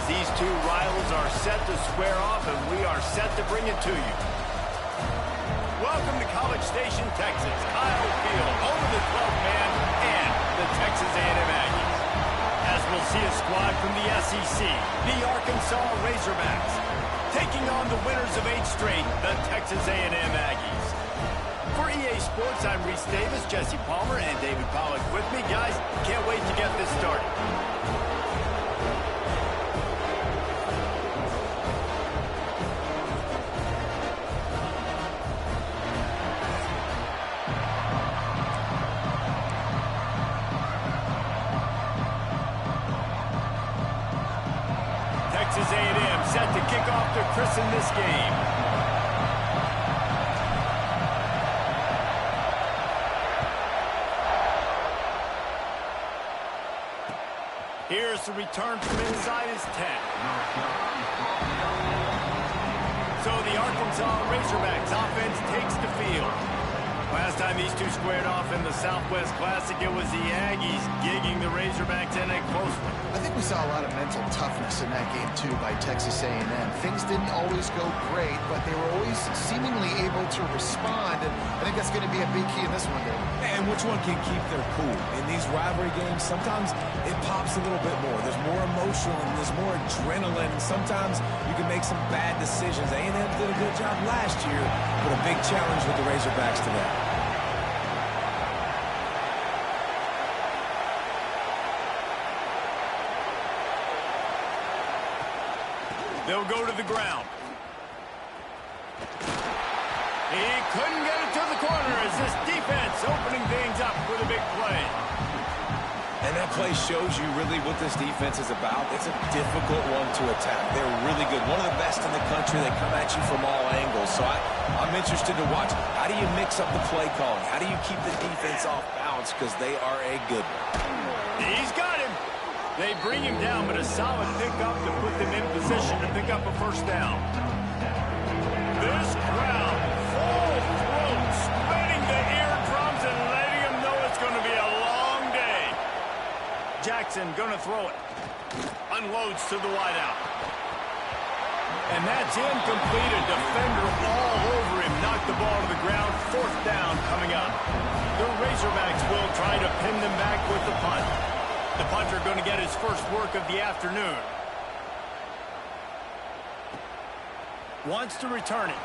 these two rivals are set to square off, and we are set to bring it to you. Welcome to College Station, Texas. Kyle Field, home of the 12th man and the Texas A&M Aggies. As we'll see a squad from the SEC, the Arkansas Razorbacks, taking on the winners of 8 straight, the Texas A&M Aggies. For EA Sports, I'm Reese Davis, Jesse Palmer, and David Pollack with me. Guys, can't wait to get this started. Texas A&M set to kick off to christen this game. Here's the return from inside his 10. So the Arkansas Razorbacks offense takes the field. Last time these two squared off in the Southwest Classic, it was the Aggies gigging the Razorbacks in a close one. I think we saw a lot of mental toughness in that game, too, by Texas A&M. Things didn't always go great, but they were always seemingly able to respond, and I think that's going to be a big key in this one, David. And which one can keep their cool? In these rivalry games, sometimes it pops a little bit more. There's more emotion, and there's more adrenaline, and sometimes you can make some bad decisions. A&M did a good job last year, but a big challenge with the Razorbacks today. They'll go to the ground. He couldn't get it to the corner as this defense opening things up with a big play. And that play shows you really what this defense is about. It's a difficult one to attack. They're really good. One of the best in the country. They come at you from all angles. So I'm interested to watch. How do you mix up the play calling? How do you keep the defense off balance? Because they are a good one. He's got him. They bring him down, but a solid pickup to put them in position to pick up a first down. This crowd, full throat, spreading the eardrums and letting them know it's going to be a long day. Jackson going to throw it. Unloads to the wideout. And that's incomplete. A defender all over him. Knocked the ball to the ground. 4th down coming up. The Razorbacks will try to pin them back with the punt. The punter going to get his first work of the afternoon. Wants to return it.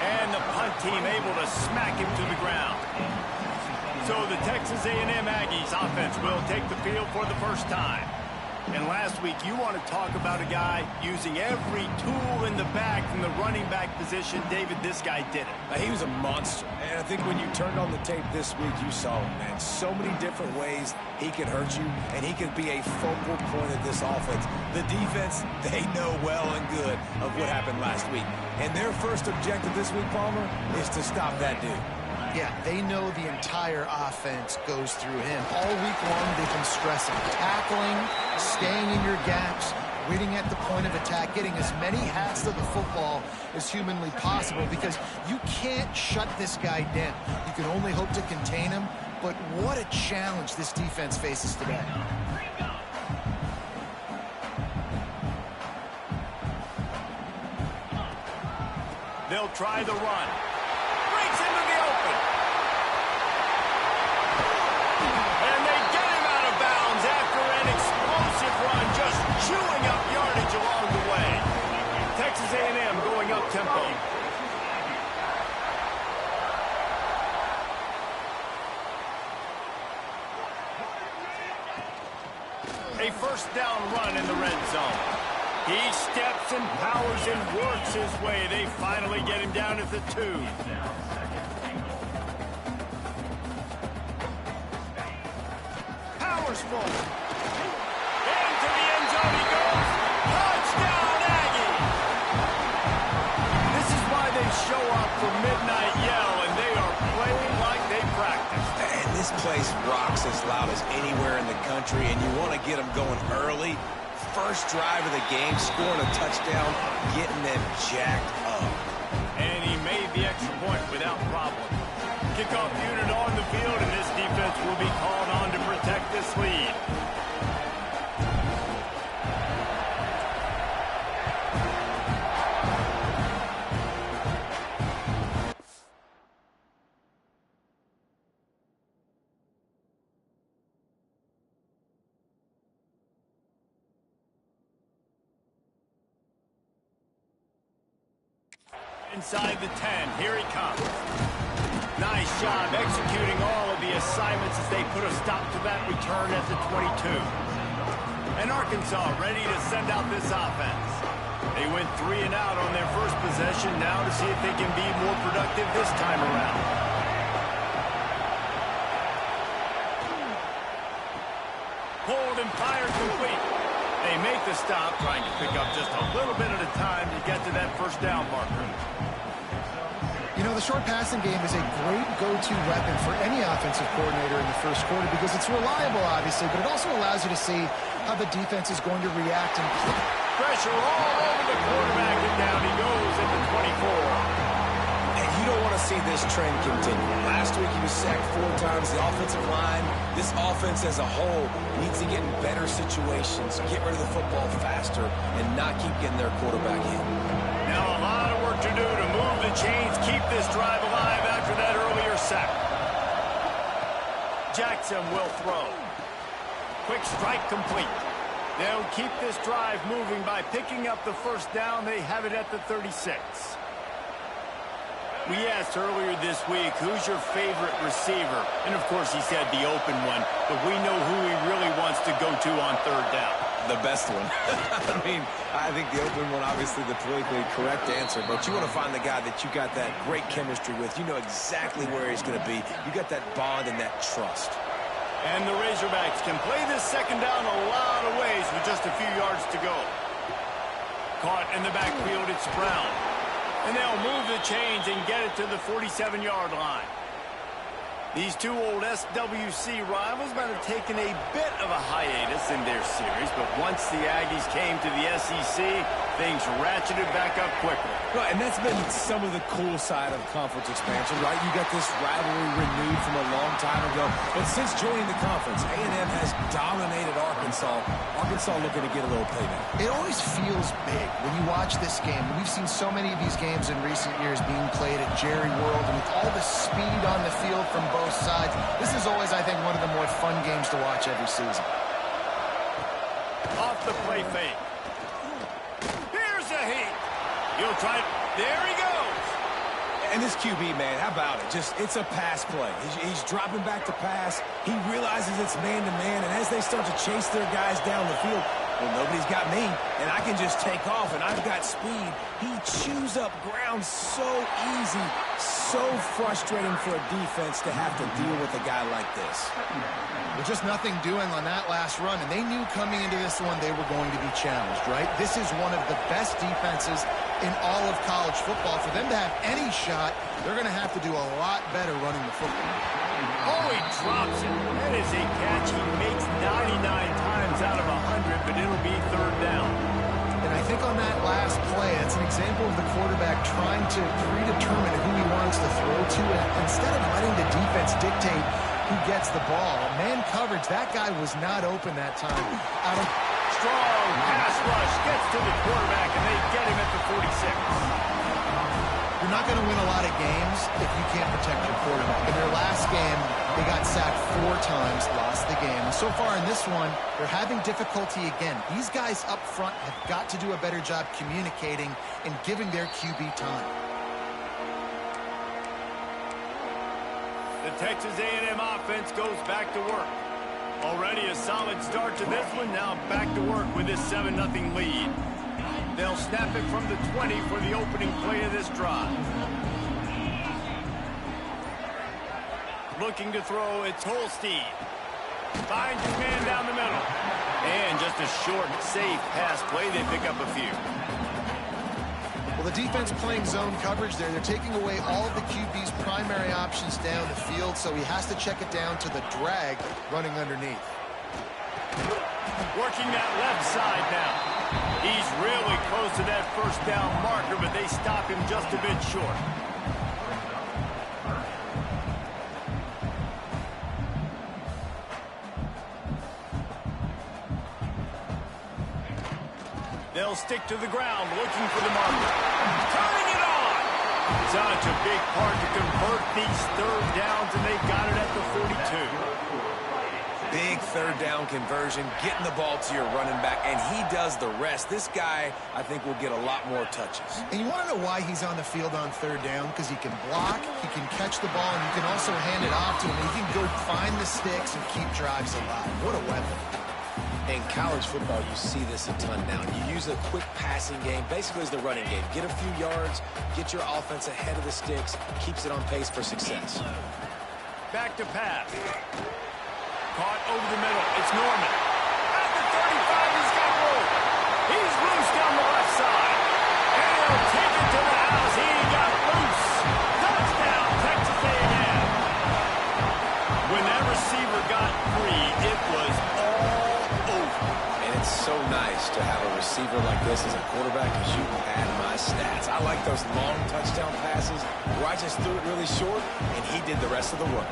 And the punt team able to smack him to the ground. So the Texas A&M Aggies offense will take the field for the first time. And last week, you want to talk about a guy using every tool in the bag from the running back position. David, this guy did it. He was a monster. And I think when you turned on the tape this week, you saw him, man. So many different ways he could hurt you, and he could be a focal point of this offense. The defense, they know well and good of what happened last week. And their first objective this week, Palmer, is to stop that dude. Yeah, they know the entire offense goes through him. All week long, they've been stressing. Tackling, staying in your gaps, waiting at the point of attack, getting as many hats to the football as humanly possible because you can't shut this guy down. You can only hope to contain him, but what a challenge this defense faces today. They'll try the run. Breaks into the open. And they get him out of bounds after an explosive run, just chewing up yardage along the way. Texas A&M going up tempo. A first down run in the red zone. He steps and powers and works his way. They finally get him down at the 2. Powers forward. Into the end zone he goes. Touchdown, Aggie! This is why they show up for Midnight Yell, and they are playing like they practiced. And this place rocks as loud as anywhere in the country, and you want to get them going early. First drive of the game, scoring a touchdown, getting them jacked up. And he made the extra point without problem. Kickoff unit on the field, and this defense will be called on to protect this lead. inside the 10. Here he comes. Nice job executing all of the assignments as they put a stop to that return at the 22. And Arkansas ready to send out this offense. They went 3 and out on their first possession. Now to see if they can be more productive this time around. Hold and fire complete. They make the stop, trying to pick up just a little bit at a time to get to that first down marker. You know, the short passing game is a great go-to weapon for any offensive coordinator in the first quarter because it's reliable, obviously, but it also allows you to see how the defense is going to react. And pressure all over the quarterback, and down he goes at the 24. And you don't want to see this trend continue. Last week he was sacked 4 times. The offensive line, this offense as a whole, needs to get in better situations, get rid of the football faster, and not keep getting their quarterback hit. Now a lot of work to do to move the chains, keep this drive alive after that earlier sack. Jackson will throw. Quick strike complete. They'll keep this drive moving by picking up the first down. They have it at the 36. We asked earlier this week, who's your favorite receiver? And of course he said the open one, but we know who he really wants to go to on third down. The best one. I mean, I think the open one, obviously the politically correct answer, but you want to find the guy that you got that great chemistry with. You know exactly where he's going to be. You got that bond and that trust. And the Razorbacks can play this second down a lot of ways with just a few yards to go. Caught in the backfield, it's Brown. And they'll move the chains and get it to the 47-yard line. These two old SWC rivals might have taken a bit of a hiatus in their series, but once the Aggies came to the SEC, things ratcheted back up quickly. Right, and that's been some of the cool side of conference expansion, right? You got this rivalry renewed from a long time ago, but since joining the conference, A&M has dominated Arkansas. Arkansas looking to get a little payback. it always feels big when you watch this game. We've seen so many of these games in recent years being played at Jerry World, and with all the speed on the field from both sides, this is always, I think, one of the more fun games to watch every season. Off the play fake. Here's a heat. You'll try it. There he goes. And this QB, man, how about it? It's a pass play. He's dropping back to pass. He realizes it's man-to-man, and as they start to chase their guys down the field, well, nobody's got me, and I can just take off, and I've got speed. He chews up ground so easy, so frustrating for a defense to have to deal with a guy like this. With just nothing doing on that last run, and they knew coming into this one they were going to be challenged, right? This is one of the best defenses in all of college football. For them to have any shot, they're going to have to do a lot better running the football. Oh, he drops it. That is a catch he makes 99 times out of 100, but it'll be third down. And I think on that last play, it's an example of the quarterback trying to predetermine who he wants to throw to, and instead of letting the defense dictate who gets the ball. Man coverage, that guy was not open that time. Strong pass rush gets to the quarterback, and they get him at the 46. You're not going to win a lot of games if you can't protect your quarterback. In their last game, they got sacked 4 times, lost the game. And so far in this one, they're having difficulty again. These guys up front have got to do a better job communicating and giving their QB time. The Texas A&M offense goes back to work. Already a solid start to this one, now back to work with this 7-0 lead. They'll snap it from the 20 for the opening play of this drive. Looking to throw, it's Holstein. Finds his man down the middle. And just a short, safe pass play, they pick up a few. Well, the defense playing zone coverage there. They're taking away all of the QB's primary options down the field, so he has to check it down to the drag running underneath. Working that left side now. He's really close to that first down marker, but they stop him just a bit short. They'll stick to the ground, looking for the marker. Turning it on! Such a big part to convert these third downs, and they got it at the 42. big third down conversion, getting the ball to your running back, and he does the rest. This guy, I think, will get a lot more touches. And you want to know why he's on the field on third down? Because he can block, he can catch the ball, and you can also hand it off to him. And he can go find the sticks and keep drives alive. What a weapon. In college football, you see this a ton now. You use a quick passing game, basically as the running game. Get a few yards, get your offense ahead of the sticks, keeps it on pace for success. Back to pass. Caught over the middle. It's Norman. At the 35, he's got room. He's loose down the left side. And he'll take it to the house. He got loose. Touchdown, Texas A&M. When that receiver got free, it was all over. And it's so nice to have a receiver like this as a quarterback, because you had my stats. I like those long touchdown passes where I just threw it really short, and he did the rest of the work.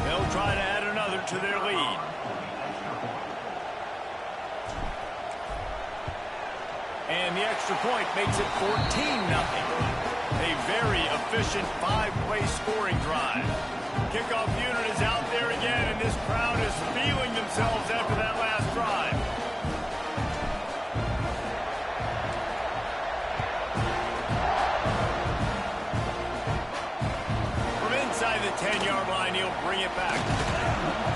They'll try to add another to their lead. And the extra point makes it 14-0. A very efficient five-play scoring drive. Kickoff unit is out there again, and this crowd is feeling themselves after that last drive. From inside the 10-yard line, he'll bring it back.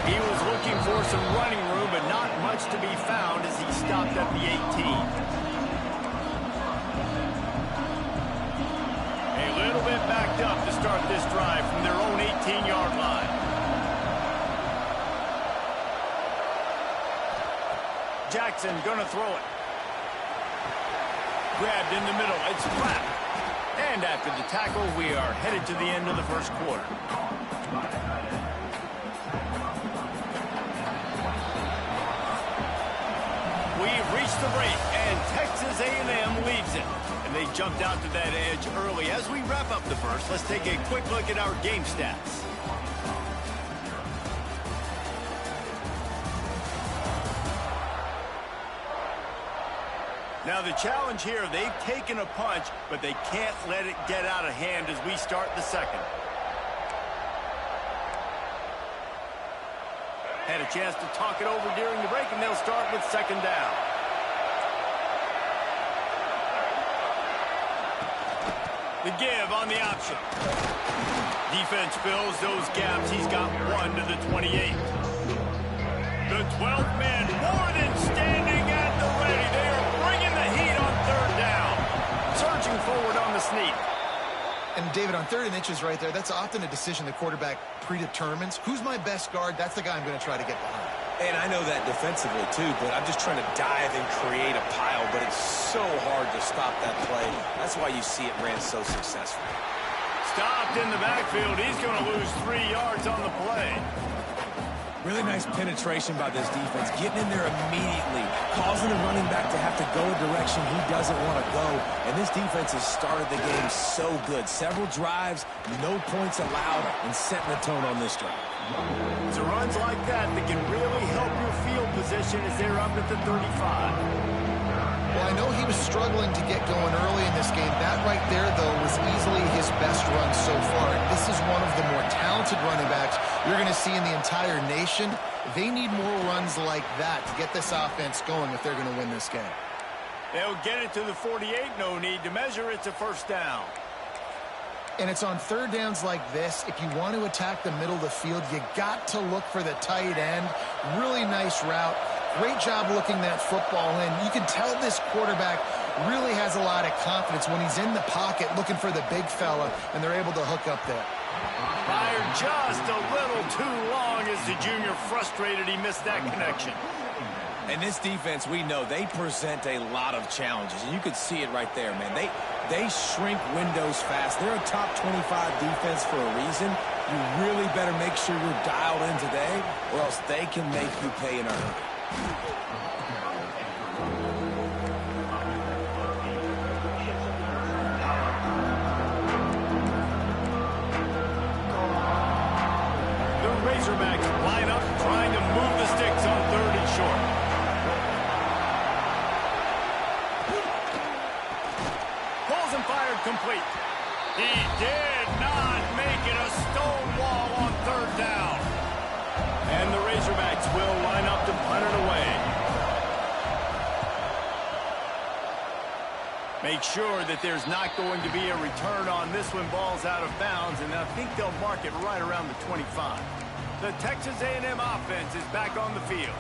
He was looking for some running room, but not much to be found as he stopped at the 18. A little bit backed up to start this drive from their own 18-yard line. Jackson gonna throw it. Grabbed in the middle. It's flat. And after the tackle, we are headed to the end of the first quarter. We've reached the break, and Texas A&M leads it. And they jumped out to that edge early. As we wrap up the first, let's take a quick look at our game stats. Now the challenge here, they've taken a punch, but they can't let it get out of hand as we start the second. Had a chance to talk it over during the break, and they'll start with second down. The give on the option. Defense fills those gaps. He's got one to the 28. The 12th man more than standing at the ready. They are bringing the heat on third down. Surging forward on the sneak. And, David, on 3rd and inches right there, that's often a decision the quarterback predetermines. Who's my best guard? That's the guy I'm going to try to get behind. And I know that defensively, too, but I'm just trying to dive and create a pile, but it's so hard to stop that play. That's why you see it ran so successful. Stopped in the backfield. He's going to lose 3 yards on the play. Really nice penetration by this defense, getting in there immediately, causing the running back to have to go a direction he doesn't want to go. And this defense has started the game so good. Several drives, no points allowed, and setting the tone on this drive. It's runs like that that can really help your field position as they're up at the 35. Well, I know he was struggling to get going early in this game. That right there, though, was easily his best run so far. And this is one of the more talented running backs you're going to see in the entire nation. They need more runs like that to get this offense going if they're going to win this game. They'll get it to the 48. No need to measure. It's a first down. And it's on third downs like this. If you want to attack the middle of the field, you got to look for the tight end. Really nice route. Great job looking that football in. You can tell this quarterback really has a lot of confidence when he's in the pocket looking for the big fella, and they're able to hook up there. Fired just a little too long as the junior frustrated he missed that connection. And this defense, we know, they present a lot of challenges. And you could see it right there, man. They shrink windows fast. They're a top 25 defense for a reason. You really better make sure you're dialed in today, or else they can make you pay in a hurry. The Razorbacks line up trying to move the sticks on 3rd and short. He did not make it a stone wall on third down. And the Razorbacks will line up to punt it away. Make sure that there's not going to be a return on this when ball's out of bounds, and I think they'll mark it right around the 25. The Texas A&M offense is back on the field.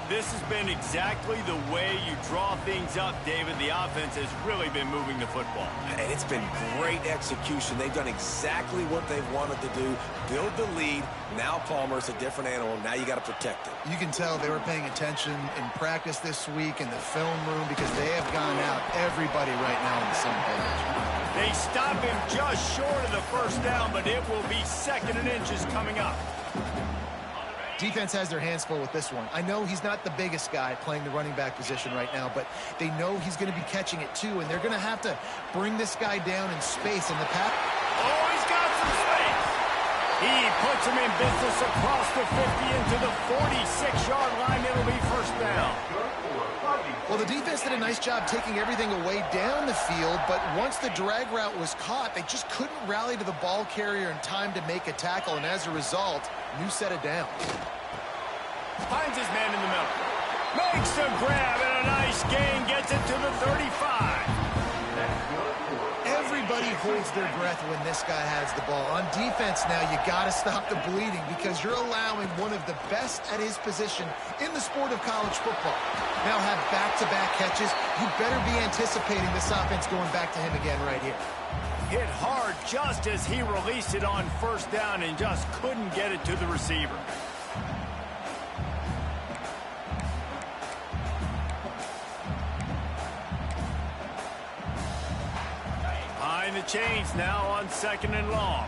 This has been exactly the way you draw things up, David. The offense has really been moving the football. And it's been great execution. They've done exactly what they've wanted to do. Build the lead. Now Palmer's a different animal. Now you got to protect it. You can tell they were paying attention in practice this week in the film room because they have gone out everybody right now on the same page. They stop him just short of the first down, but it will be 2nd and inches coming up. Defense has their hands full with this one. I know he's not the biggest guy playing the running back position right now, but they know he's going to be catching it too, and they're going to have to bring this guy down in space in the pass. Oh, he's got some space. He puts him in business across the 50 into the 46-yard line. It'll be first down. Well, the defense did a nice job taking everything away down the field, but once the drag route was caught, they just couldn't rally to the ball carrier in time to make a tackle, and as a result, new set of downs. Finds his man in the middle. Makes the grab, and a nice gain gets it to the 35. Everybody holds their breath when this guy has the ball. On defense now, you got to stop the bleeding because you're allowing one of the best at his position in the sport of college football. Now have back-to-back catches. You better be anticipating this offense going back to him again right here. Hit hard just as he released it on first down and just couldn't get it to the receiver. Behind the chains now on 2nd and long.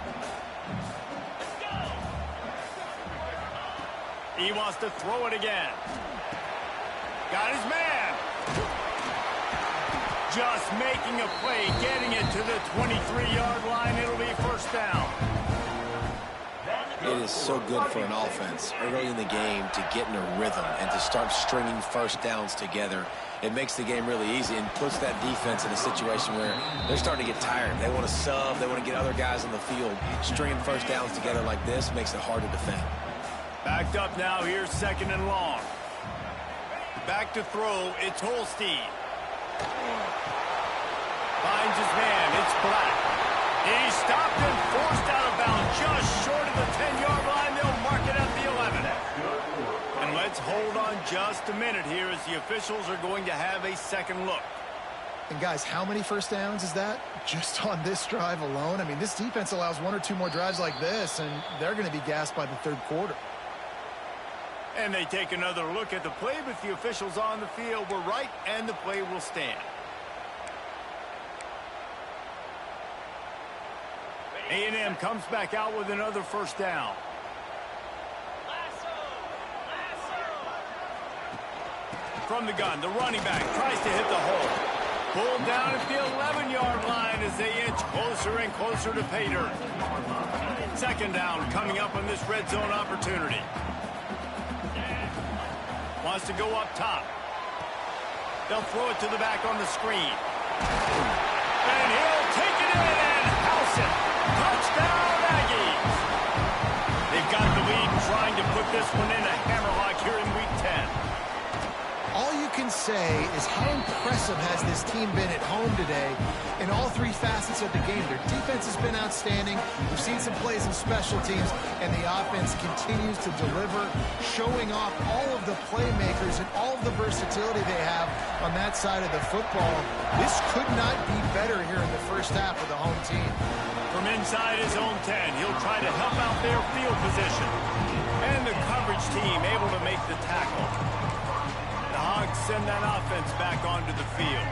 He wants to throw it again. Got his man. Just making a play, getting it to the 23-yard line. It'll be first down. It is so good for an offense early in the game to get in a rhythm and to start stringing first downs together. It makes the game really easy and puts that defense in a situation where they're starting to get tired. They want to sub. They want to get other guys on the field. Stringing first downs together like this makes it hard to defend. Backed up now. Here's 2nd and long. Back to throw. It's Holstein. Finds his man. It's Black. He stopped and forced out of bounds just short of the 10-yard line. They'll mark it at the 11. And let's hold on just a minute here as the officials are going to have a second look. And guys, how many first downs is that just on this drive alone? I mean, this defense allows 1 or 2 more drives like this, and they're going to be gassed by the third quarter. And they take another look at the play, but the officials on the field were right, and the play will stand. A&M comes back out with another first down. From the gun, the running back tries to hit the hole. Pulled down at the 11-yard line as they inch closer and closer to pay dirt. 2nd down coming up on this red zone opportunity. Wants to go up top. They'll throw it to the back on the screen. And he'll take it in and house it. Touchdown, Aggies. They've got the lead and trying to put this one in a hammerlock here in Week 10. All you can say is how impressive has this team been at home today in all 3 facets of the game. Their defense has been outstanding. We've seen some plays in special teams, and the offense continues to deliver, showing off all of the playmakers and all of the versatility they have on that side of the football. This could not be better here in the first half of the home team. From inside his own 10, he'll try to help out their field position. And the coverage team able to make the tackle. The Hogs send that offense back onto the field.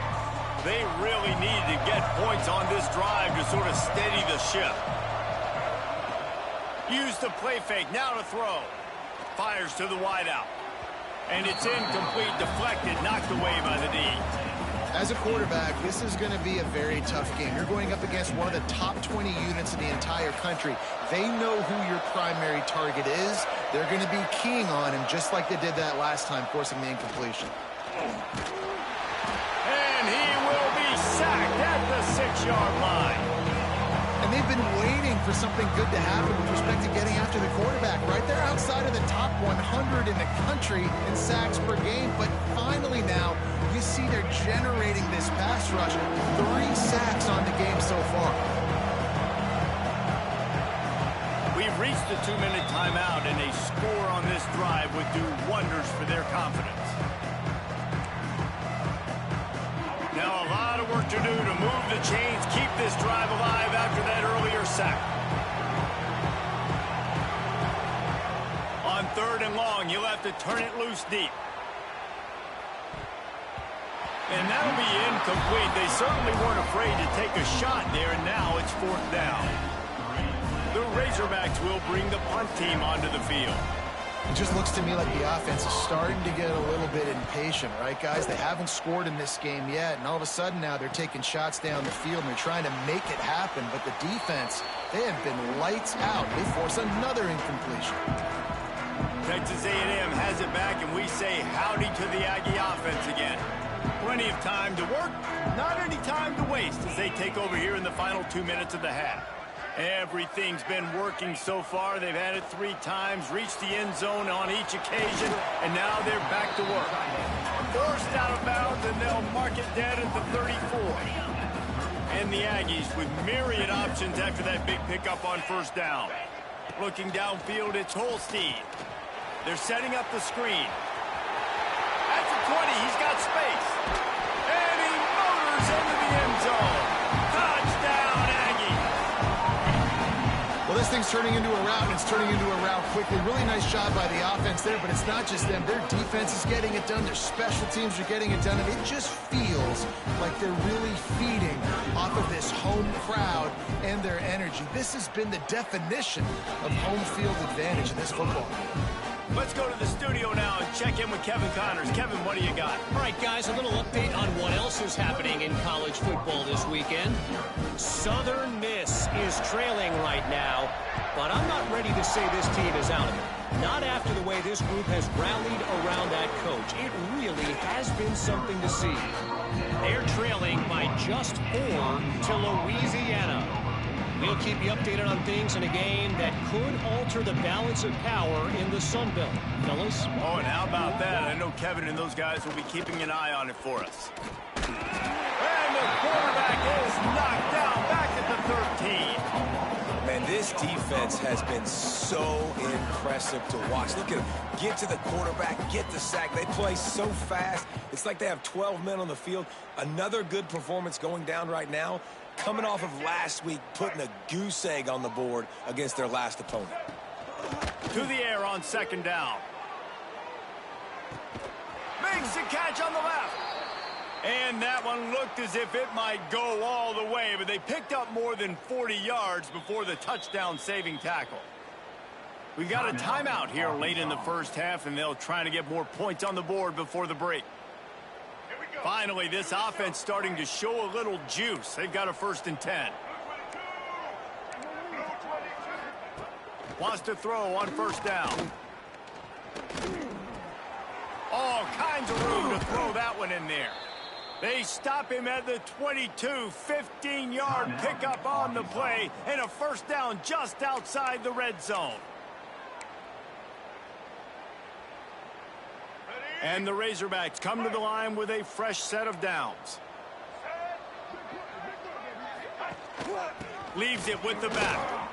They really need to get points on this drive to sort of steady the ship. Use the play fake, now to throw. Fires to the wideout. And it's incomplete, deflected, knocked away by the D. As a quarterback, this is going to be a very tough game. You're going up against one of the top 20 units in the entire country. They know who your primary target is. They're going to be keying on him just like they did that last time, forcing the incompletion. And he will be sacked at the 6-yard line. And they've been waiting for something good to happen with respect to getting after the quarterback, right? They're outside of the top 100 in the country in sacks per game, but finally now you see they're generating this pass rush. 3 sacks on the game so far. We've reached the 2-minute timeout, and a score on this drive would do wonders for their confidence. Now a lot of work to do to move the chains, keep this drive alive after that earlier sack. On 3rd and long, you'll have to turn it loose deep. And that'll be incomplete. They certainly weren't afraid to take a shot there, and now it's 4th down. The Razorbacks will bring the punt team onto the field. It just looks to me like the offense is starting to get a little bit impatient, right, guys? They haven't scored in this game yet, and all of a sudden now they're taking shots down the field and they're trying to make it happen. But the defense, they have been lights out. They force another incompletion. Texas A&M has it back, and we say howdy to the Aggie offense again. Plenty of time to work, not any time to waste as they take over here in the final 2 minutes of the half. Everything's been working so far. They've had it 3 times, reached the end zone on each occasion, and now they're back to work. Forced out of bounds, and they'll mark it dead at the 34. And the Aggies with myriad options after that big pickup on 1st down. Looking downfield, it's Holstein. They're setting up the screen. At the 20, he's got space. And he motors into the end zone. Touchdown, Aggie. Well, this thing's turning into a rout, and it's turning into a rout quickly. Really nice job by the offense there, but it's not just them. Their defense is getting it done. Their special teams are getting it done, and it just feels like they're really feeding off of this home crowd and their energy. This has been the definition of home field advantage in this football. Let's go to the studio now and check in with Kevin Connors. Kevin, what do you got? All right, guys, a little update on what else is happening in college football this weekend. Southern Miss is trailing right now, but I'm not ready to say this team is out of it. Not after the way this group has rallied around that coach. It really has been something to see. They're trailing by just 4 to Louisiana. We'll keep you updated on things in a game that could alter the balance of power in the Sun Belt. Fellas? Oh, and how about that? I know Kevin and those guys will be keeping an eye on it for us. And the quarterback is knocked down back at the 13. Man, this defense has been so impressive to watch. Look at them. Get to the quarterback, get the sack. They play so fast. It's like they have 12 men on the field. Another good performance going down right now. Coming off of last week, putting a goose egg on the board against their last opponent. To the air on 2nd down. Makes the catch on the left. And that one looked as if it might go all the way, but they picked up more than 40 yards before the touchdown-saving tackle. We've got a timeout here late in the first half, and they'll try to get more points on the board before the break. Finally, this offense starting to show a little juice. They've got a 1st and 10. Wants to throw on 1st down. All kinds of room to throw that one in there. They stop him at the 22, 15-yard pickup on the play, and a 1st down just outside the red zone. And the Razorbacks come to the line with a fresh set of downs. Leaves it with the back.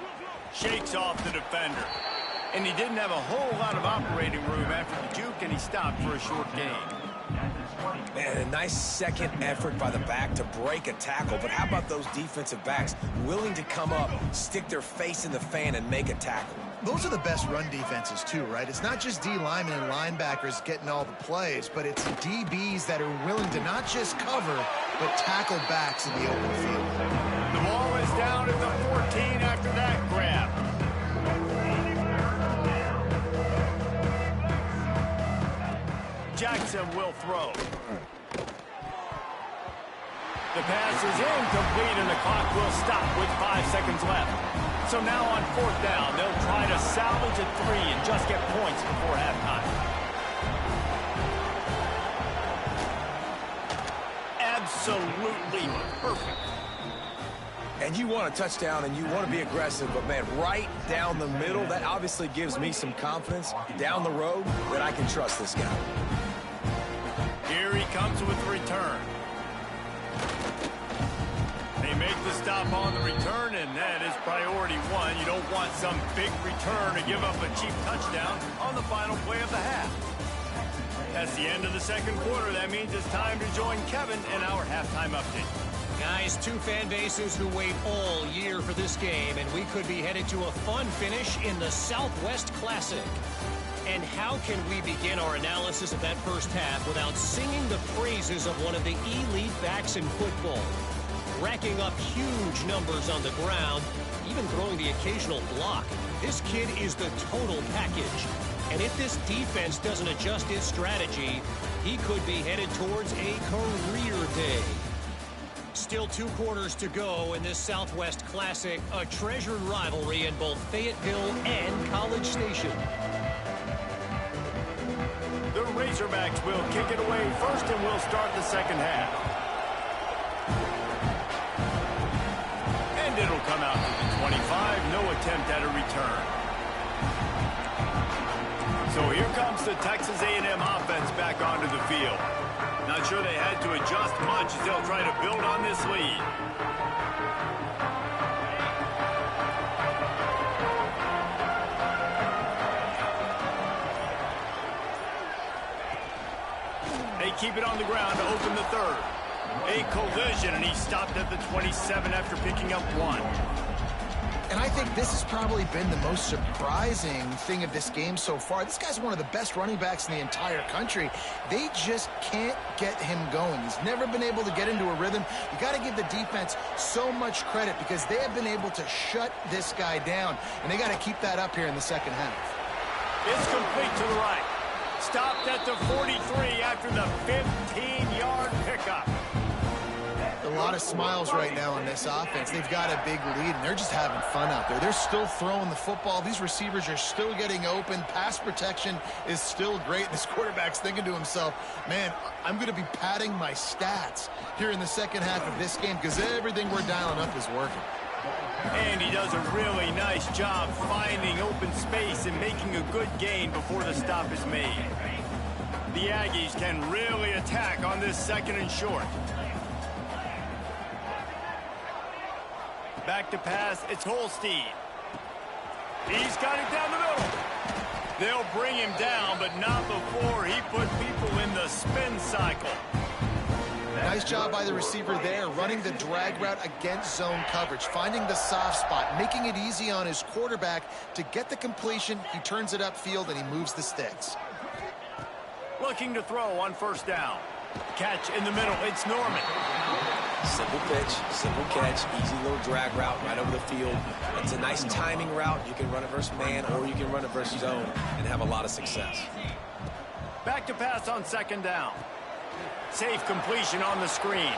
Shakes off the defender. And he didn't have a whole lot of operating room after the juke, and he stopped for a short gain. Man, a nice second effort by the back to break a tackle. But how about those defensive backs willing to come up, stick their face in the fan, and make a tackle? Those are the best run defenses, too, right? It's not just D linemen and linebackers getting all the plays, but it's DBs that are willing to not just cover, but tackle backs in the open field. The ball is down at the 14 after that grab. Jackson will throw. The pass is incomplete, and the clock will stop with 5 seconds left. So now on 4th down, they'll try to salvage a 3 and just get points before halftime. Absolutely perfect. And you want a touchdown and you want to be aggressive, but man, right down the middle, that obviously gives me some confidence down the road that I can trust this guy. Here he comes with the return. They make the stop on the return, and that is priority one. You don't want some big return to give up a cheap touchdown on the final play of the half. That's the end of the second quarter. That means it's time to join Kevin in our halftime update. Guys, two fan bases who wait all year for this game, and we could be headed to a fun finish in the Southwest Classic. And how can we begin our analysis of that first half without singing the praises of one of the elite backs in football? Racking up huge numbers on the ground, even throwing the occasional block. This kid is the total package. And if this defense doesn't adjust its strategy, he could be headed towards a career day. Still 2 quarters to go in this Southwest Classic, a treasured rivalry in both Fayetteville and College Station. The Razorbacks will kick it away first, and we'll start the second half. And it'll come out to the 25. No attempt at a return. So here comes the Texas A&M offense back onto the field. Not sure they had to adjust much as they'll try to build on this lead. They keep it on the ground to open the third. A collision, and he stopped at the 27 after picking up 1. And I think this has probably been the most surprising thing of this game so far. This guy's one of the best running backs in the entire country. They just can't get him going. He's never been able to get into a rhythm. You got to give the defense so much credit because they have been able to shut this guy down, and they got to keep that up here in the second half. It's complete to the right. Stopped at the 43 after the 15-yard pickup. A lot of smiles right now in this offense. They've got a big lead, and they're just having fun out there. They're still throwing the football. These receivers are still getting open. Pass protection is still great. This quarterback's thinking to himself, man, I'm going to be padding my stats here in the second half of this game because everything we're dialing up is working. And he does a really nice job finding open space and making a good gain before the stop is made. The Aggies can really attack on this second and short. Back to pass, it's Holstein. He's got it down the middle. They'll bring him down, but not before he put people in the spin cycle. Nice job by the receiver there, running the drag route against zone coverage, finding the soft spot, making it easy on his quarterback to get the completion. He turns it upfield, and he moves the sticks. Looking to throw on first down. Catch in the middle, it's Norman. Simple pitch, simple catch, easy little drag route right over the field. It's a nice timing route. You can run it versus man or you can run it versus zone and have a lot of success. Back to pass on second down. Safe completion on the screen.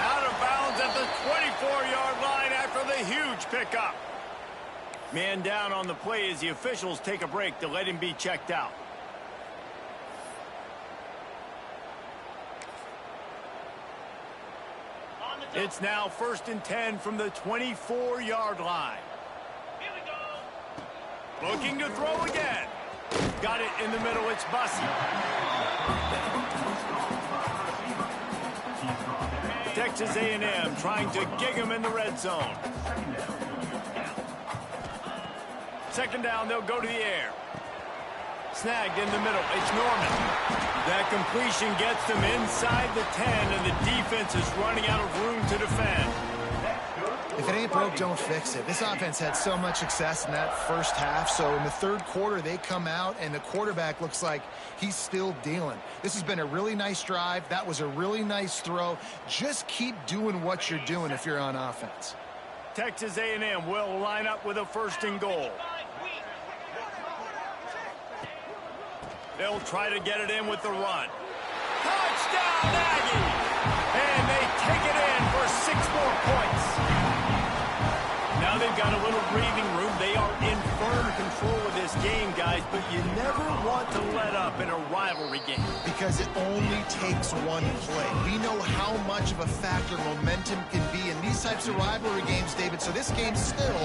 Out of bounds at the 24-yard line after the huge pickup. Man down on the play as the officials take a break to let him be checked out. It's now 1st and 10 from the 24-yard line. Here we go. Looking to throw again. Got it in the middle. It's Bussey. Texas A&M trying to gig him in the red zone. Second down, they'll go to the air. Snagged in the middle. It's Norman. That completion gets them inside the 10, and the defense is running out of room to defend. If it ain't broke, don't fix it. This offense had so much success in that first half, so in the third quarter, they come out, and the quarterback looks like he's still dealing. This has been a really nice drive. That was a really nice throw. Just keep doing what you're doing if you're on offense. Texas A&M will line up with a 1st and goal. They'll try to get it in with the run. Touchdown, Aggies! And they take it in for 6 more points. Now they've got a little breathing room. They are in firm control of this game, guys, but you never want to let up in a rivalry game. because it only takes one play. We know how much of a factor momentum can be in these types of rivalry games, David, so this game's still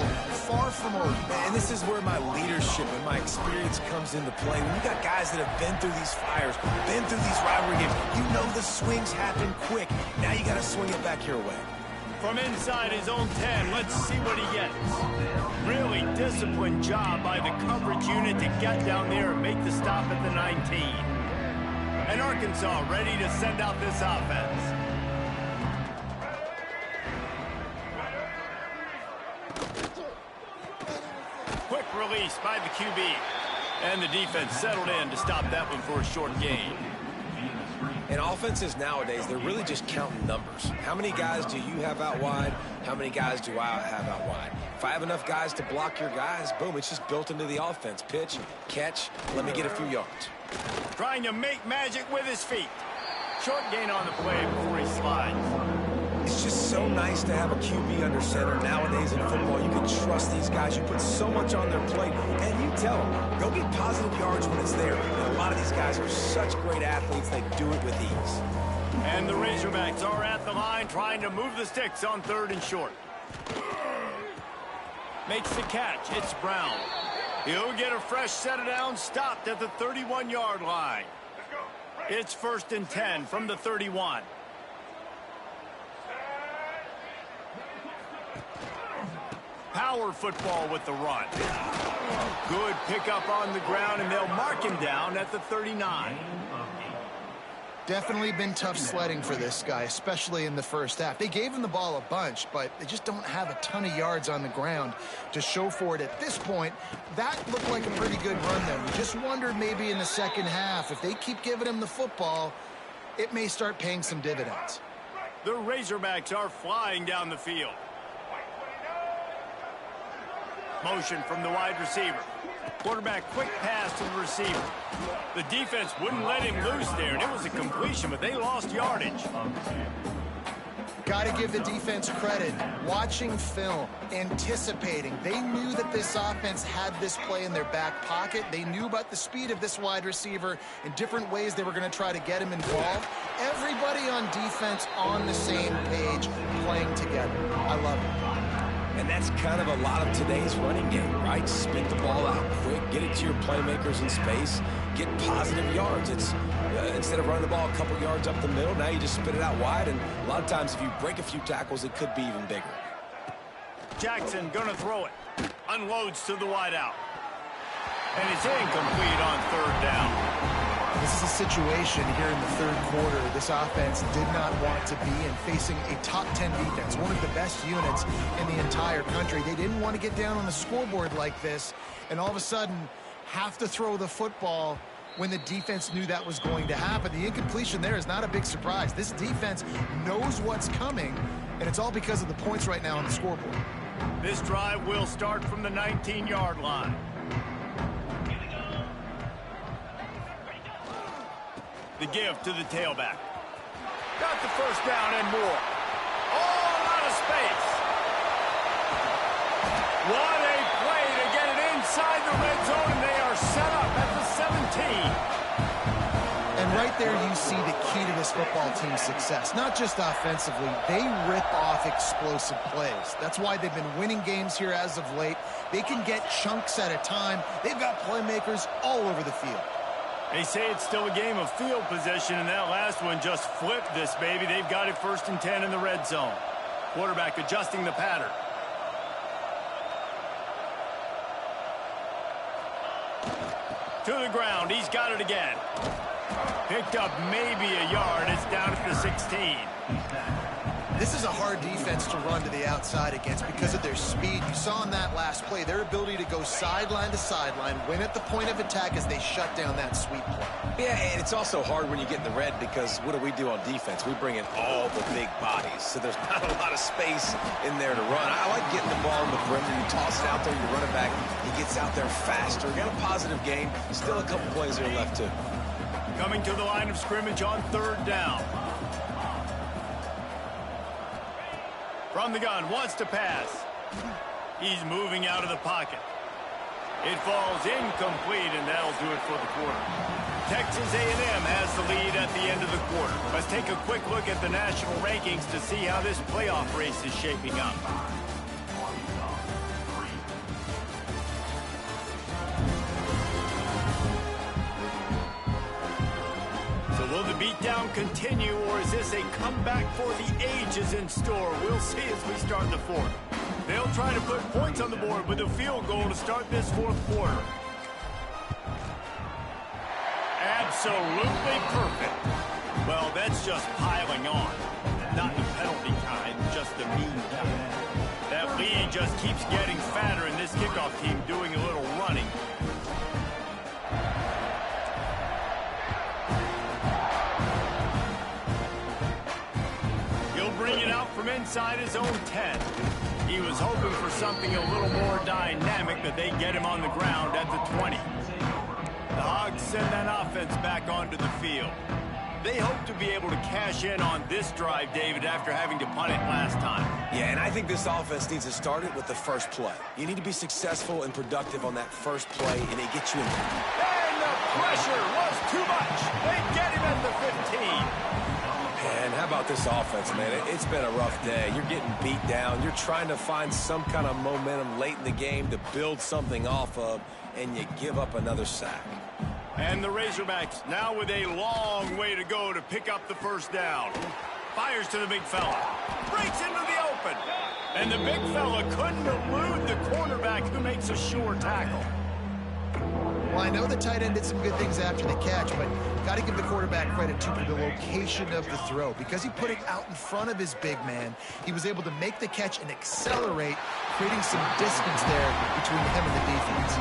far from over. And this is where my leadership and my experience comes into play. When you got guys that have been through these fires, been through these rivalry games, you know the swings happen quick. Now you got to swing it back your way. From inside his own 10, let's see what he gets. Really disciplined job by the coverage unit to get down there and make the stop at the 19. And Arkansas ready to send out this offense. Quick release by the QB. And the defense settled in to stop that one for a short gain. And offenses nowadays, they're really just counting numbers. How many guys do you have out wide? How many guys do I have out wide? If I have enough guys to block your guys, boom, it's just built into the offense. Pitch, catch, let me get a few yards. Trying to make magic with his feet. Short gain on the play before he slides. It's just so nice to have a QB under center. Nowadays in football, you can trust these guys. You put so much on their plate, and you tell them, go get positive yards when it's there. And a lot of these guys are such great athletes, they do it with ease. And the Razorbacks are at the line trying to move the sticks on 3rd and short. Makes the catch. It's Brown. He'll get a fresh set of downs stopped at the 31-yard line. It's 1st and 10 from the 31. Power football with the run. Good pickup on the ground, and they'll mark him down at the 39. Definitely been tough sledding for this guy, especially in the first half. They gave him the ball a bunch, but they just don't have a ton of yards on the ground to show for it at this point. That looked like a pretty good run, though. You just wondered maybe in the second half, if they keep giving him the football, it may start paying some dividends. The Razorbacks are flying down the field. Motion from the wide receiver. Quarterback quick pass to the receiver. The defense wouldn't let him loose there, and it was a completion, but they lost yardage. Got to give the defense credit. Watching film, anticipating. They knew that this offense had this play in their back pocket. They knew about the speed of this wide receiver and different ways they were going to try to get him involved. Everybody on defense on the same page, playing together. I love it. And that's kind of a lot of today's running game, right? Spit the ball out quick, get it to your playmakers in space, get positive yards. It's instead of running the ball a couple yards up the middle, now you just spit it out wide, and a lot of times if you break a few tackles, it could be even bigger. Jackson gonna throw it. Unloads to the wideout. And it's incomplete on 3rd down. This is a situation here in the 3rd quarter this offense did not want to be in, facing a top 10 defense, one of the best units in the entire country. They didn't want to get down on the scoreboard like this, and all of a sudden have to throw the football when the defense knew that was going to happen. The incompletion there is not a big surprise. This defense knows what's coming, and it's all because of the points right now on the scoreboard. This drive will start from the 19-yard line. The give to the tailback. Got the 1st down and more. All out of space. What a play to get it inside the red zone, and they are set up at the 17. And right there you see the key to this football team's success. Not just offensively, they rip off explosive plays. That's why they've been winning games here as of late. They can get chunks at a time. They've got playmakers all over the field. They say it's still a game of field possession, and that last one just flipped this baby. They've got it 1st and 10 in the red zone. Quarterback adjusting the pattern. To the ground. He's got it again. Picked up maybe a yard. It's down at the 16. This is a hard defense to run to the outside against because of their speed. You saw in that last play their ability to go sideline to sideline, win at the point of attack as they shut down that sweep play. Yeah, and it's also hard when you get in the red because what do we do on defense? We bring in all the big bodies, so there's not a lot of space in there to run. I like getting the ball in the perimeter. You toss it out there, you run it back. He gets out there faster. Got a positive game. Still a couple plays there left, too. Coming to the line of scrimmage on 3rd down. From the gun, wants to pass. He's moving out of the pocket. It falls incomplete, and that'll do it for the quarter. Texas A&M has the lead at the end of the quarter. Let's take a quick look at the national rankings to see how this playoff race is shaping up. So will the beatdown continue, or is this a comeback for the ages in store? We'll see as we start the fourth. They'll try to put points on the board with a field goal to start this fourth quarter. Absolutely perfect. Well, that's just piling on. Not the penalty kind, just the mean kind. That lead just keeps getting fatter, and this kickoff team doing a little running. He'll bring it out from inside his own 10. He was hoping for something a little more dynamic, but they get him on the ground at the 20. The Hogs send that offense back onto the field. They hope to be able to cash in on this drive, David, after having to punt it last time. Yeah, and I think this offense needs to start it with the first play. You need to be successful and productive on that first play, and it gets you in. And the pressure was too much. They get him at the 15. And how about this offense, man? It's been a rough day. You're getting beat down. You're trying to find some kind of momentum late in the game to build something off of, and you give up another sack. And the Razorbacks now with a long way to go to pick up the first down. Fires to the big fella. Breaks into the open. And the big fella couldn't elude the cornerback who makes a sure tackle. Well, I know the tight end did some good things after the catch, but got to give the quarterback credit, too, for the location of the throw. Because he put it out in front of his big man, he was able to make the catch and accelerate, creating some distance there between him and the defense.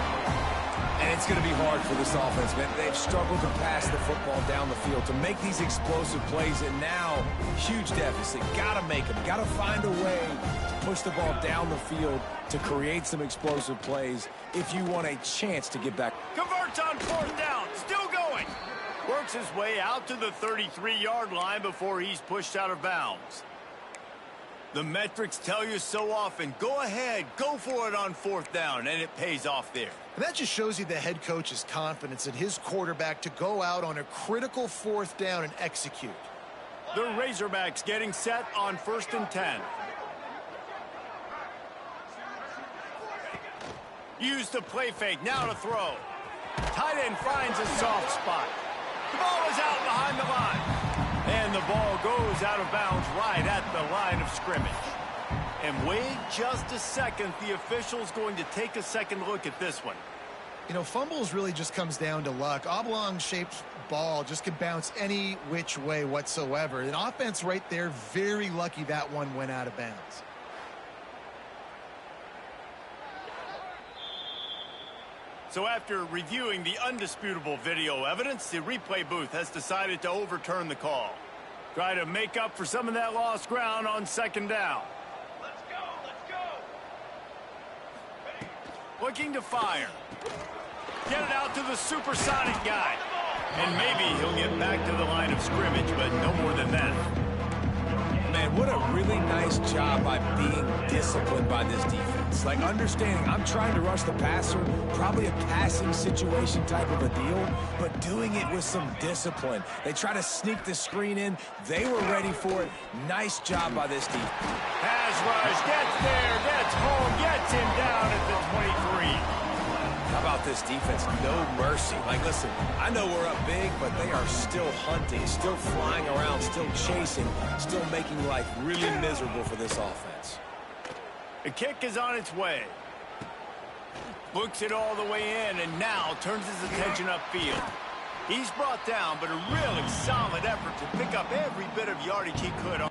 And it's going to be hard for this offense, man. They've struggled to pass the football down the field, to make these explosive plays, and now, huge deficit. Got to make them. Got to find a way to push the ball down the field to create some explosive plays if you want a chance to get back. Converts on fourth down. Still going. Works his way out to the 33-yard line before he's pushed out of bounds. The metrics tell you so often, go ahead, go for it on fourth down, and it pays off there. And that just shows you the head coach's confidence in his quarterback to go out on a critical fourth down and execute. The Razorbacks getting set on 1st and 10. Use the play fake, now to throw. Tight end finds a soft spot. The ball is out behind the line. And the ball goes out of bounds right at the line of scrimmage. And wait just a second, the official's going to take a second look at this one. You know, fumbles really just comes down to luck. Oblong-shaped ball just can bounce any which way whatsoever. An offense right there, very lucky that one went out of bounds. So after reviewing the undisputable video evidence, the replay booth has decided to overturn the call. Try to make up for some of that lost ground on 2nd down. Let's go, let's go. Looking to fire. Get it out to the supersonic guy. And maybe he'll get back to the line of scrimmage, but no more than that. Man, what a really nice job by being disciplined by this defense. Like, understanding I'm trying to rush the passer, probably a passing situation type of a deal, but doing it with some discipline. They try to sneak the screen in. They were ready for it. Nice job by this defense. Pass rush, gets there, gets home, gets him down at the 23. How about this defense? No mercy. Like, listen, I know we're up big, but they are still hunting, still flying around, still chasing, still making life really miserable for this offense. The kick is on its way. Looks it all the way in, and now turns his attention upfield. He's brought down, but a really solid effort to pick up every bit of yardage he could.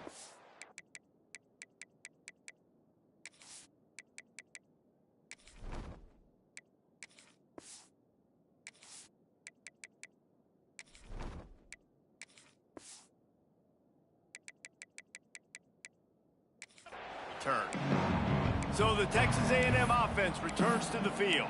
Turn. So the Texas A&M offense returns to the field.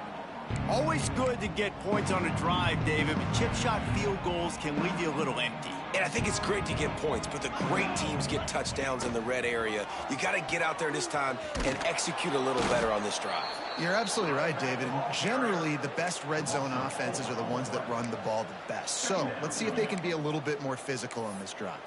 Always good to get points on a drive, David, but chip shot field goals can leave you a little empty. And I think it's great to get points, but the great teams get touchdowns in the red area. You got to get out there this time and execute a little better on this drive. You're absolutely right, David. And generally, the best red zone offenses are the ones that run the ball the best. So let's see if they can be a little bit more physical on this drive.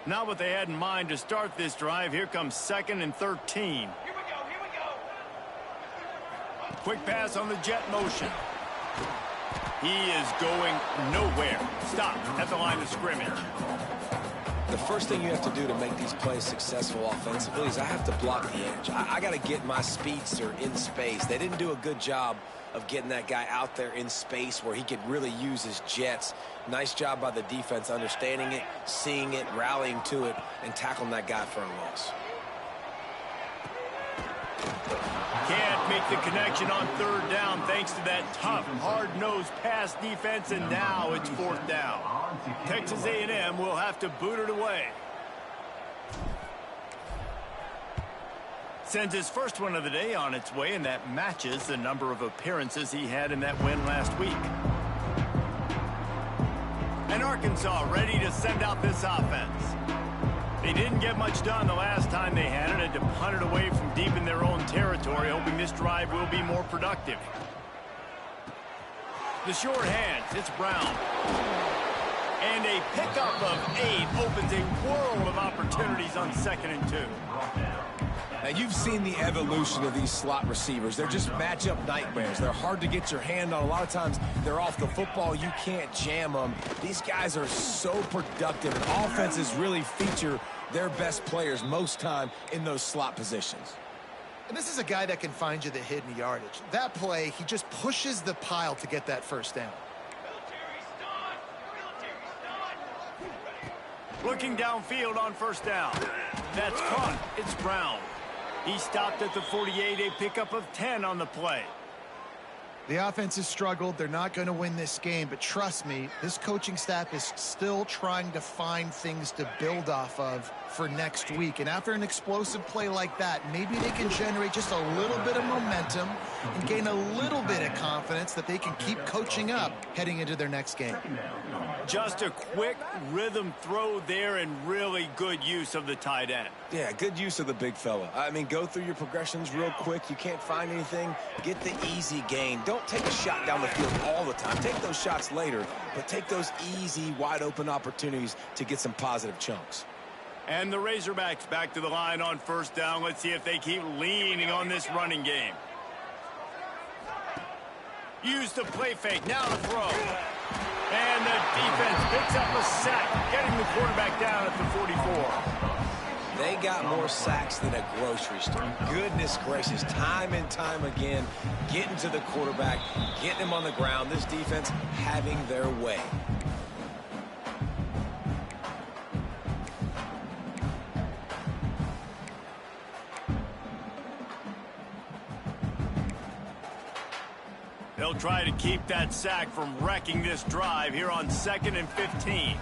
Not what they had in mind to start this drive. Here comes 2nd and 13. Here we go. Quick pass on the jet motion. He is going nowhere. Stop at the line of scrimmage. The first thing you have to do to make these plays successful offensively is I have to block the edge. I got to get my speedster in space. They didn't do a good job of getting that guy out there in space where he could really use his jets. Nice job by the defense understanding it, seeing it, rallying to it, and tackling that guy for a loss. Can't make the connection on 3rd down thanks to that tough, hard-nosed pass defense, and now it's 4th down. Texas A&M will have to boot it away. Sends his first one of the day on its way, and that matches the number of appearances he had in that win last week. And Arkansas ready to send out this offense. They didn't get much done the last time they had it, and to punt it away from deep in their own territory, hoping this drive will be more productive. The short hands, it's Brown. And a pickup of 8 opens a world of opportunities on 2nd and 2. Now, you've seen the evolution of these slot receivers. They're just matchup nightmares. They're hard to get your hand on. A lot of times, they're off the football. You can't jam them. These guys are so productive, and offenses really feature their best players most time in those slot positions. And this is a guy that can find you the hidden yardage. That play, he just pushes the pile to get that first down. Looking downfield on 1st down. That's caught. It's Brown. He stopped at the 48, a pickup of 10 on the play. The offense has struggled. They're not going to win this game, but trust me, this coaching staff is still trying to find things to build off of for next week. And after an explosive play like that, maybe they can generate just a little bit of momentum and gain a little bit of confidence that they can keep coaching up heading into their next game. Just a quick rhythm throw there and really good use of the tight end. Yeah, good use of the big fella. I mean, go through your progressions real quick. You can't find anything. Get the easy gain. Don't take a shot down the field all the time. Take those shots later, but take those easy, wide-open opportunities to get some positive chunks. And the Razorbacks back to the line on 1st down. Let's see if they keep leaning on this running game. Use the play fake. Now the throw. And the defense picks up a sack, getting the quarterback down at the 44. They got more sacks than a grocery store. Goodness gracious, time and time again, getting to the quarterback, getting him on the ground. This defense having their way. They'll try to keep that sack from wrecking this drive here on 2nd and 15.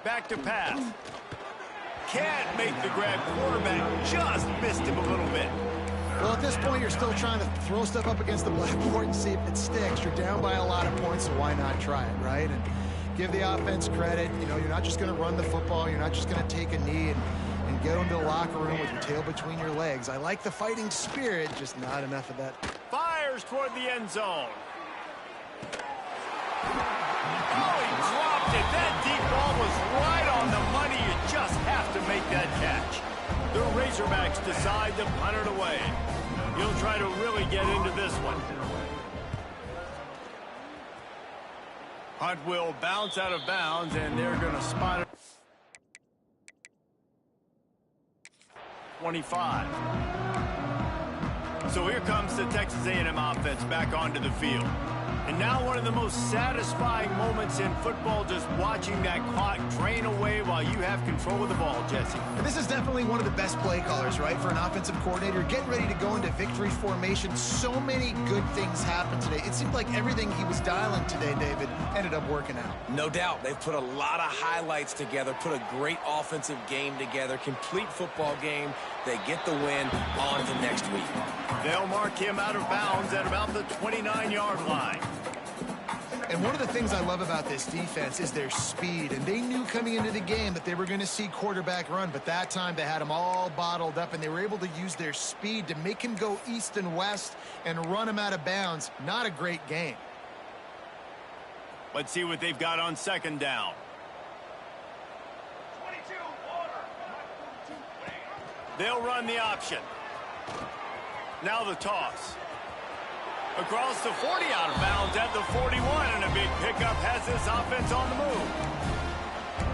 Back to pass. Can't make the grab. Quarterback just missed him a little bit. Well, at this point, you're still trying to throw stuff up against the blackboard and see if it sticks. You're down by a lot of points, so why not try it, right? And give the offense credit. You know, you're not just going to run the football. You're not just going to take a knee and go into the locker room with your tail between your legs. I like the fighting spirit, just not enough of that. Fires toward the end zone. Oh, he dropped it. That deep ball was right on the money. You just have to make that catch. The Razorbacks decide to punt it away. He'll try to really get into this one. Punt will bounce out of bounds, and they're going to spot it. 25. So here comes the Texas A&M offense back onto the field. And now one of the most satisfying moments in football, just watching that clock drain away while you have control of the ball, Jesse. And this is definitely one of the best play callers, right, for an offensive coordinator. Getting ready to go into victory formation. So many good things happened today. It seemed like everything he was dialing today, David, ended up working out. No doubt. They've put a lot of highlights together, put a great offensive game together, complete football game. They get the win. On to next week. They'll mark him out of bounds at about the 29-yard line. And one of the things I love about this defense is their speed. And they knew coming into the game that they were going to see quarterback run. But that time they had him all bottled up, and they were able to use their speed to make him go east and west and run him out of bounds. Not a great game. Let's see what they've got on second down. 22, water. They'll run the option. Now the toss. Across the 40, out of bounds at the 41, and a big pickup has this offense on the move.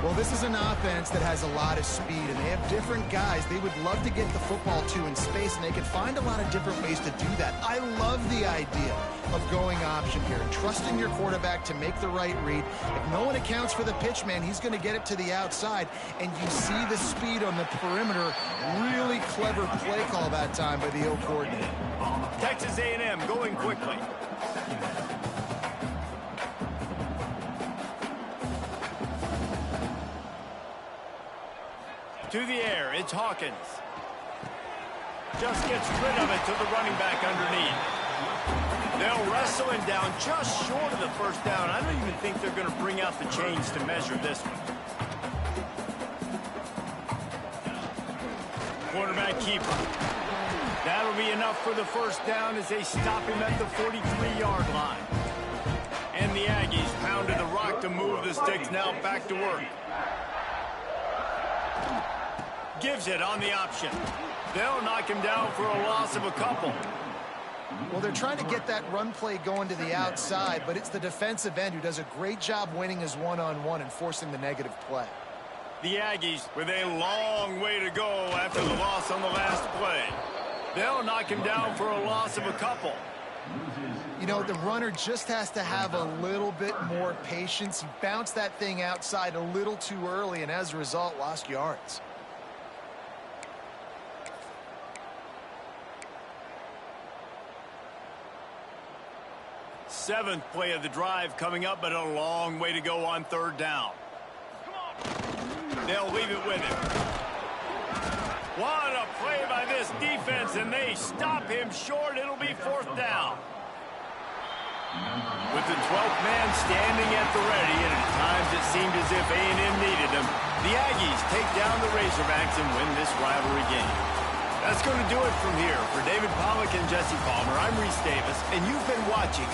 Well, this is an offense that has a lot of speed, and they have different guys they would love to get the football to in space, and they can find a lot of different ways to do that. I love the idea of going option here and trusting your quarterback to make the right read. If no one accounts for the pitch man, he's going to get it to the outside, and you see the speed on the perimeter. Really clever play call that time by the O coordinator. Texas A&M going quickly. To the air, it's Hawkins. Just gets rid of it to the running back underneath. They'll wrestle him down just short of the first down. I don't even think they're going to bring out the chains to measure this one. Quarterback keeper. That'll be enough for the first down as they stop him at the 43-yard line. And the Aggies pounded the rock to move the sticks. Now back to work. Gives it on the option. They'll knock him down for a loss of a couple. Well, they're trying to get that run play going to the outside, but it's the defensive end who does a great job winning his one-on-one and forcing the negative play. The Aggies with a long way to go after the loss on the last play. They'll knock him down for a loss of a couple. You know, the runner just has to have a little bit more patience. He bounced that thing outside a little too early, and as a result, lost yards. Seventh play of the drive coming up, but a long way to go on third down. They'll leave it with him. What a play by this defense, and they stop him short. It'll be fourth down. With the 12th man standing at the ready, and at times it seemed as if A&M needed him, the Aggies take down the Razorbacks and win this rivalry game. That's going to do it from here. For David Pollack and Jesse Palmer, I'm Reese Davis, and you've been watching